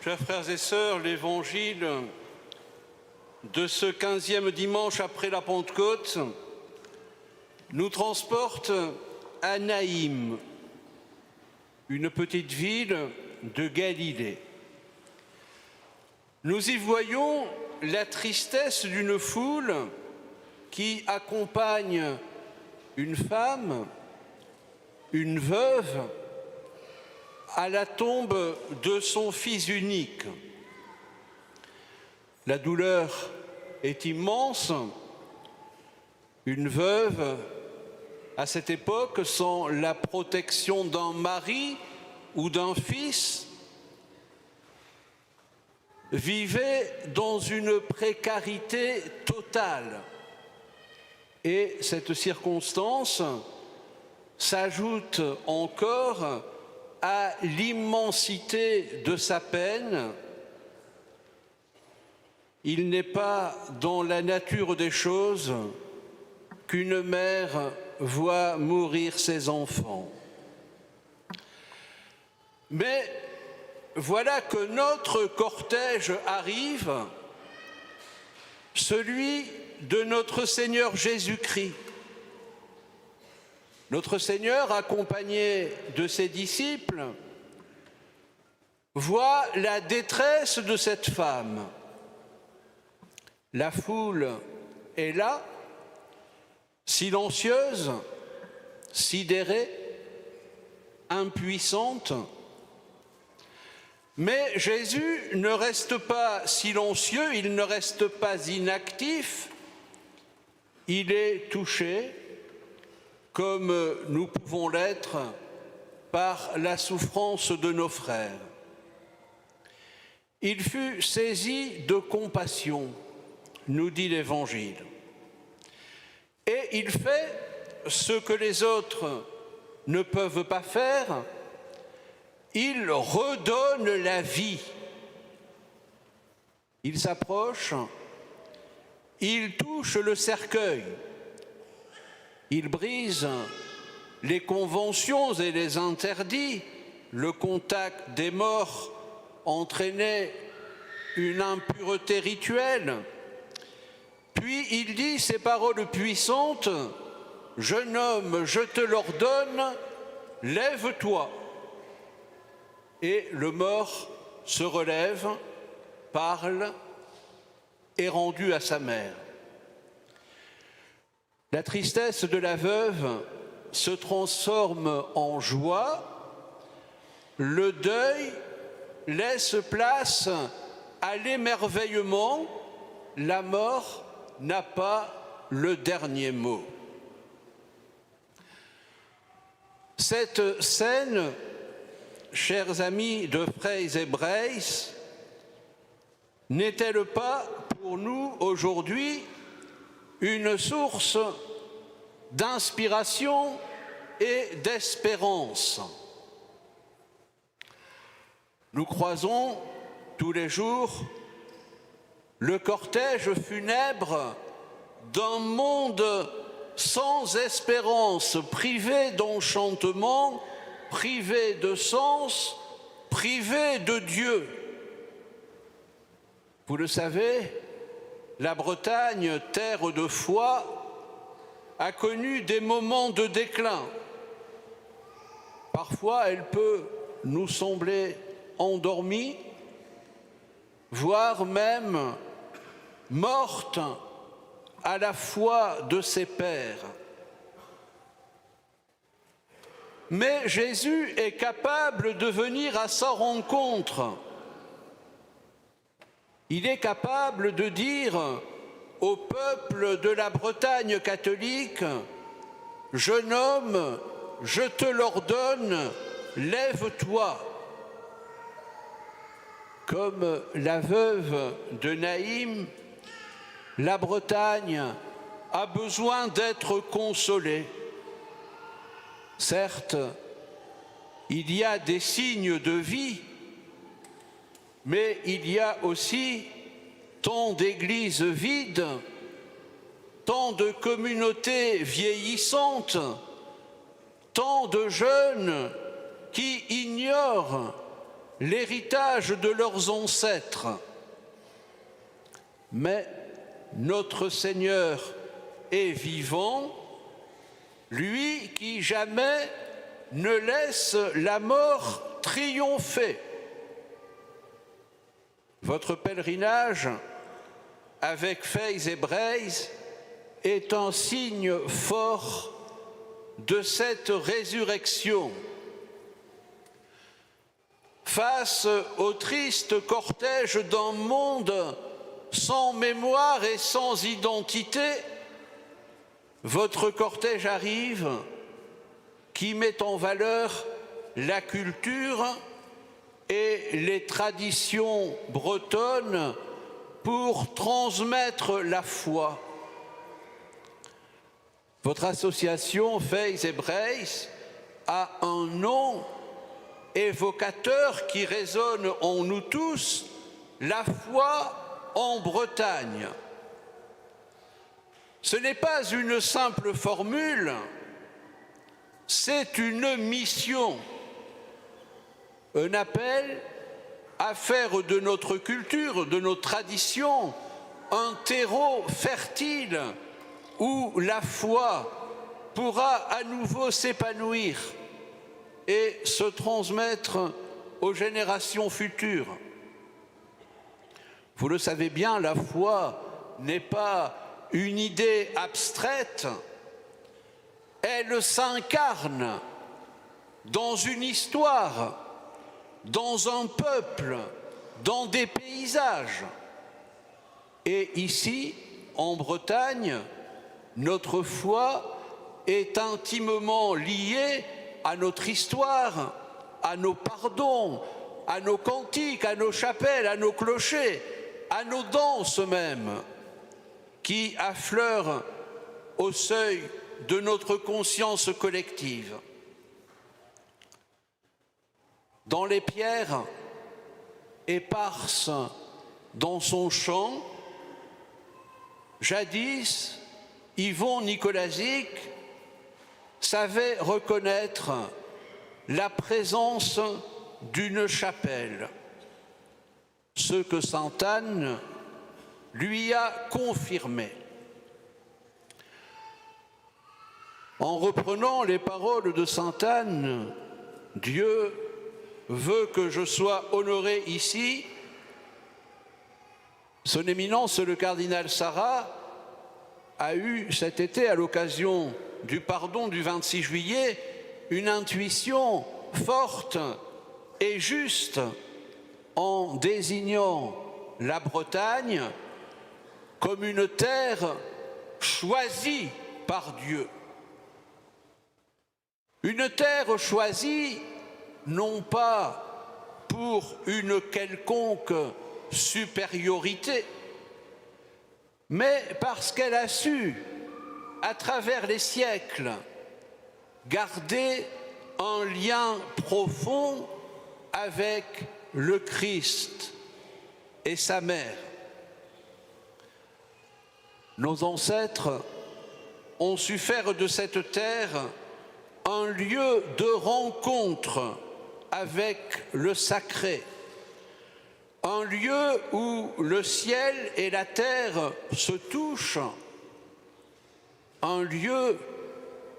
Chers frères et sœurs, l'évangile de ce 15e dimanche après la Pentecôte nous transporte à Naïm, une petite ville de Galilée. Nous y voyons la tristesse d'une foule qui accompagne une femme, une veuve, à la tombe de son fils unique. La douleur est immense. Une veuve, à cette époque, sans la protection d'un mari ou d'un fils, vivait dans une précarité totale. Et cette circonstance s'ajoute encore à l'immensité de sa peine. Il n'est pas dans la nature des choses qu'une mère voit mourir ses enfants. Mais voilà que notre cortège arrive, celui de notre Seigneur Jésus-Christ. Notre Seigneur, accompagné de ses disciples, voit la détresse de cette femme. La foule est là, silencieuse, sidérée, impuissante. Mais Jésus ne reste pas silencieux, il ne reste pas inactif, il est touché, comme nous pouvons l'être par la souffrance de nos frères. Il fut saisi de compassion, nous dit l'Évangile. Et il fait ce que les autres ne peuvent pas faire, il redonne la vie. Il s'approche, il touche le cercueil. Il brise les conventions et les interdits. Le contact des morts entraînait une impureté rituelle. Puis il dit ces paroles puissantes: « Jeune homme, je te l'ordonne, lève-toi. » Et le mort se relève, parle, est rendu à sa mère. La tristesse de la veuve se transforme en joie. Le deuil laisse place à l'émerveillement. La mort n'a pas le dernier mot. Cette scène, chers amis de Freyes et Breiss, n'est-elle pas pour nous aujourd'hui une source d'inspiration et d'espérance? Nous croisons tous les jours le cortège funèbre d'un monde sans espérance, privé d'enchantement, privé de sens, privé de Dieu. Vous le savez, la Bretagne, terre de foi, a connu des moments de déclin. Parfois, elle peut nous sembler endormie, voire même morte à la foi de ses pères. Mais Jésus est capable de venir à sa rencontre. Il est capable de dire au peuple de la Bretagne catholique: « Jeune homme, je te l'ordonne, lève-toi. » Comme la veuve de Naïm, la Bretagne a besoin d'être consolée. Certes, il y a des signes de vie, mais il y a aussi tant d'églises vides, tant de communautés vieillissantes, tant de jeunes qui ignorent l'héritage de leurs ancêtres. Mais notre Seigneur est vivant, lui qui jamais ne laisse la mort triompher. Votre pèlerinage avec Feis et Breizh est un signe fort de cette résurrection. Face au triste cortège d'un monde sans mémoire et sans identité, votre cortège arrive qui met en valeur la culture et les traditions bretonnes pour transmettre la foi. Votre association Feis et Breizh a un nom évocateur qui résonne en nous tous, la foi en Bretagne. Ce n'est pas une simple formule, c'est une mission, un appel à faire de notre culture, de nos traditions, un terreau fertile où la foi pourra à nouveau s'épanouir et se transmettre aux générations futures. Vous le savez bien, la foi n'est pas une idée abstraite, elle s'incarne dans une histoire, dans un peuple, dans des paysages. Et ici, en Bretagne, notre foi est intimement liée à notre histoire, à nos pardons, à nos cantiques, à nos chapelles, à nos clochers, à nos danses même, qui affleurent au seuil de notre conscience collective. Dans les pierres éparses dans son champ, jadis, Yvon Nicolazic savait reconnaître la présence d'une chapelle, ce que sainte Anne lui a confirmé. En reprenant les paroles de sainte Anne, Dieu veut que je sois honoré ici. Son Éminence, le cardinal Sarrat, a eu cet été, à l'occasion du pardon du 26 juillet, une intuition forte et juste en désignant la Bretagne comme une terre choisie par Dieu. Une terre choisie non pas pour une quelconque supériorité, mais parce qu'elle a su, à travers les siècles, garder un lien profond avec le Christ et sa mère. Nos ancêtres ont su faire de cette terre un lieu de rencontre avec le sacré, un lieu où le ciel et la terre se touchent, un lieu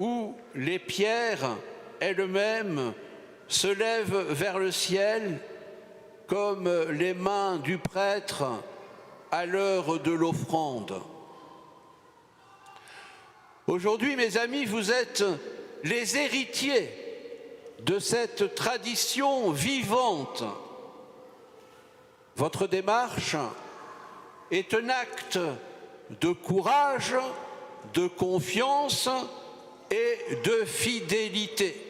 où les pierres elles-mêmes se lèvent vers le ciel comme les mains du prêtre à l'heure de l'offrande. Aujourd'hui, mes amis, vous êtes les héritiers de cette tradition vivante. Votre démarche est un acte de courage, de confiance et de fidélité.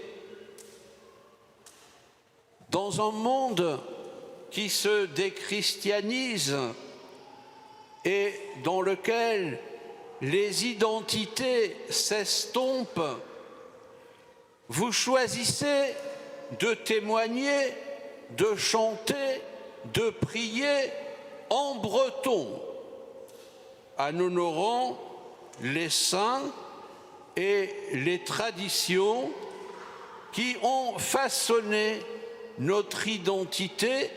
Dans un monde qui se déchristianise et dans lequel les identités s'estompent, vous choisissez de témoigner, de chanter, de prier en breton, en honorant les saints et les traditions qui ont façonné notre identité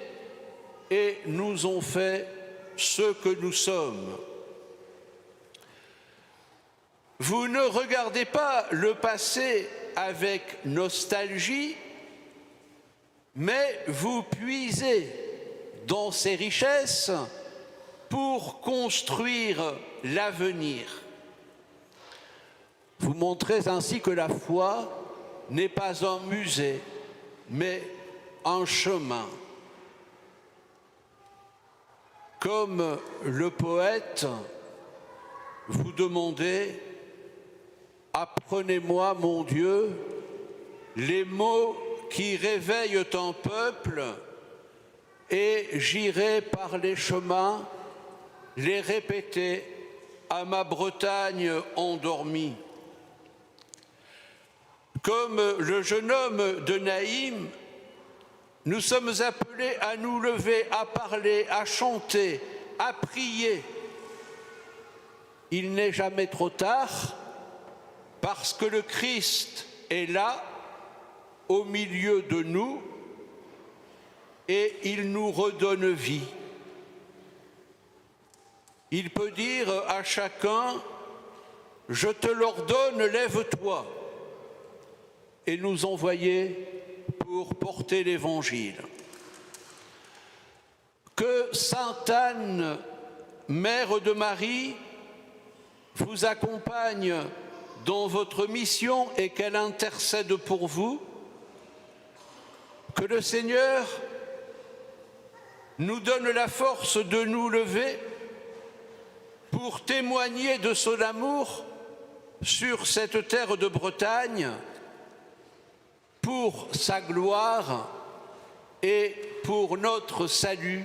et nous ont fait ce que nous sommes. Vous ne regardez pas le passé avec nostalgie, mais vous puisez dans ses richesses pour construire l'avenir. Vous montrez ainsi que la foi n'est pas un musée, mais un chemin. Comme le poète, vous demandez « Apprenez-moi, mon Dieu, les mots qui réveillent un peuple, et j'irai par les chemins les répéter à ma Bretagne endormie. » Comme le jeune homme de Naïm, nous sommes appelés à nous lever, à parler, à chanter, à prier. Il n'est jamais trop tard parce que le Christ est là, au milieu de nous, et il nous redonne vie. Il peut dire à chacun « Je te l'ordonne, lève-toi » et nous envoyer pour porter l'Évangile. Que Sainte Anne, Mère de Marie, vous accompagne dans votre mission et qu'elle intercède pour vous. Que le Seigneur nous donne la force de nous lever pour témoigner de son amour sur cette terre de Bretagne, pour sa gloire et pour notre salut,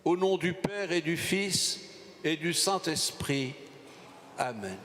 au nom du Père et du Fils et du Saint-Esprit. Amen.